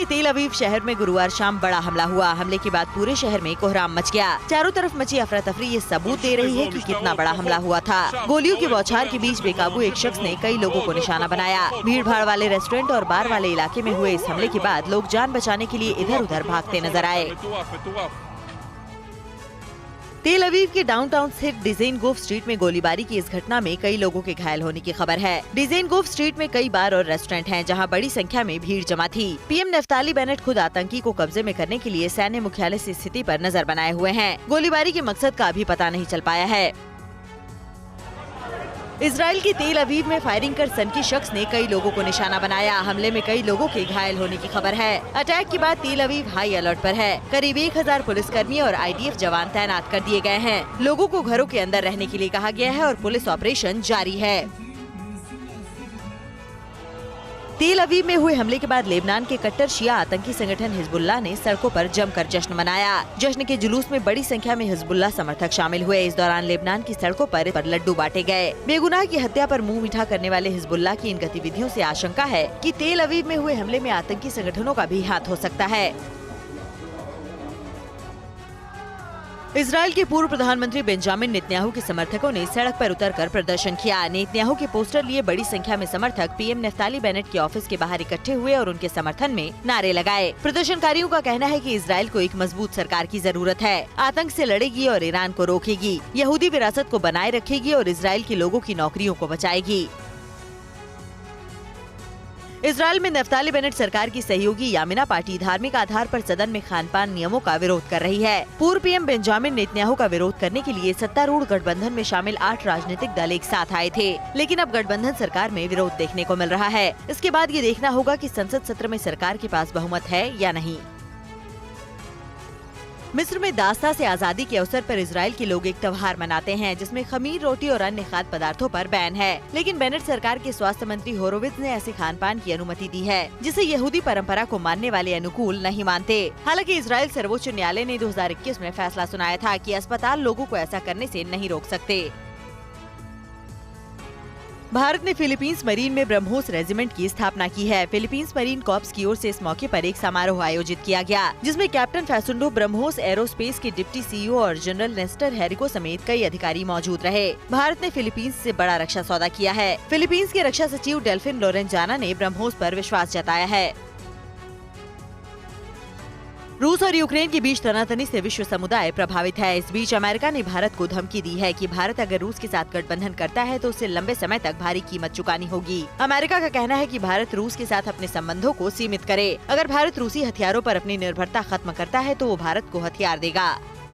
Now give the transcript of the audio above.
के तेल अवीव शहर में गुरुवार शाम बड़ा हमला हुआ। हमले के बाद पूरे शहर में कोहराम मच गया। चारों तरफ मची अफरा तफरी ये सबूत दे रही है कि कितना बड़ा हमला हुआ था। गोलियों की बौछार के बीच बेकाबू एक शख्स ने कई लोगों को निशाना बनाया। भीड़ भाड़ वाले रेस्टोरेंट और बार वाले इलाके में हुए इस हमले के बाद लोग जान बचाने के लिए इधर उधर भागते नजर आए। तेल अवीव के डाउनटाउन स्थित डिज़ाइनगोफ स्ट्रीट में गोलीबारी की इस घटना में कई लोगों के घायल होने की खबर है। डिज़ाइनगोफ स्ट्रीट में कई बार और रेस्टोरेंट हैं, जहां बड़ी संख्या में भीड़ जमा थी। पीएम नफ्ताली बेनेट खुद आतंकी को कब्जे में करने के लिए सैन्य मुख्यालय से स्थिति पर नजर बनाए हुए हैं। गोलीबारी के मकसद का अभी पता नहीं चल पाया है। इजराइल के तेल अवीव में फायरिंग कर सनकी शख्स ने कई लोगों को निशाना बनाया। हमले में कई लोगों के घायल होने की खबर है। अटैक के बाद तेल अवीव हाई अलर्ट पर है। करीब 1000 पुलिसकर्मी और IDF जवान तैनात कर दिए गए हैं। लोगों को घरों के अंदर रहने के लिए कहा गया है और पुलिस ऑपरेशन जारी है। तेल अवीव में हुए हमले के बाद लेबनान के कट्टर शिया आतंकी संगठन हिजबुल्लाह ने सड़कों पर जमकर जश्न मनाया। जश्न के जुलूस में बड़ी संख्या में हिजबुल्लाह समर्थक शामिल हुए। इस दौरान लेबनान की सड़कों पर लड्डू बांटे गए। बेगुनाह की हत्या पर मुंह मीठा करने वाले हिजबुल्लाह की इन गतिविधियों से आशंका है कि तेल अवीव में हुए हमले में आतंकी संगठनों का भी हाथ हो सकता है। इजराइल के पूर्व प्रधानमंत्री बेंजामिन नेतन्याहू के समर्थकों ने सड़क पर उतरकर प्रदर्शन किया। नेतन्याहू के पोस्टर लिए बड़ी संख्या में समर्थक पीएम नफ्ताली बेनेट के ऑफिस के बाहर इकट्ठे हुए और उनके समर्थन में नारे लगाए। प्रदर्शनकारियों का कहना है कि इजराइल को एक मजबूत सरकार की जरूरत है। आतंक से लड़ेगी और ईरान को रोकेगी, यहूदी विरासत को बनाए रखेगी और इजराइल के लोगों की नौकरियों को बचाएगी। इजराइल में नफ्ताली बेनेट सरकार की सहयोगी यामिना पार्टी धार्मिक आधार पर सदन में खान-पान नियमों का विरोध कर रही है। पूर्व पीएम बेंजामिन नेतन्याहू का विरोध करने के लिए सत्तारूढ़ गठबंधन में शामिल 8 राजनीतिक दल एक साथ आए थे, लेकिन अब गठबंधन सरकार में विरोध देखने को मिल रहा है। इसके बाद ये देखना होगा कि संसद सत्र में सरकार के पास बहुमत है या नहीं। मिस्र में दास्ता से आजादी के अवसर पर इजराइल के लोग एक त्योहार मनाते हैं, जिसमें खमीर रोटी और अन्य खाद्य पदार्थों पर बैन है। लेकिन बेनेट सरकार के स्वास्थ्य मंत्री होरोवित्ज ने ऐसे खान पान की अनुमति दी है, जिसे यहूदी परंपरा को मानने वाले अनुकूल नहीं मानते। हालांकि इजराइल सर्वोच्च न्यायालय ने 2021 में फैसला सुनाया था कि अस्पताल लोगों को ऐसा करने से नहीं रोक सकते। भारत ने फिलीपींस मरीन में ब्रह्मोस रेजिमेंट की स्थापना की है। फिलीपींस मरीन कॉर्प्स की ओर से इस मौके पर एक समारोह आयोजित किया गया, जिसमें कैप्टन फैसुंडो, ब्रह्मोस एरोस्पेस के डिप्टी CEO और जनरल नेस्टर हेरिको समेत कई अधिकारी मौजूद रहे। भारत ने फिलीपींस से बड़ा रक्षा सौदा किया है। फिलीपींस के रक्षा सचिव डेल्फिन लोरेंजाना ने ब्रह्मोस पर विश्वास जताया है। रूस और यूक्रेन के बीच तनातनी से विश्व समुदाय प्रभावित है। इस बीच अमेरिका ने भारत को धमकी दी है कि भारत अगर रूस के साथ गठबंधन करता है तो उसे लंबे समय तक भारी कीमत चुकानी होगी। अमेरिका का कहना है कि भारत रूस के साथ अपने संबंधों को सीमित करे। अगर भारत रूसी हथियारों पर अपनी निर्भरता खत्म करता है तो वो भारत को हथियार देगा।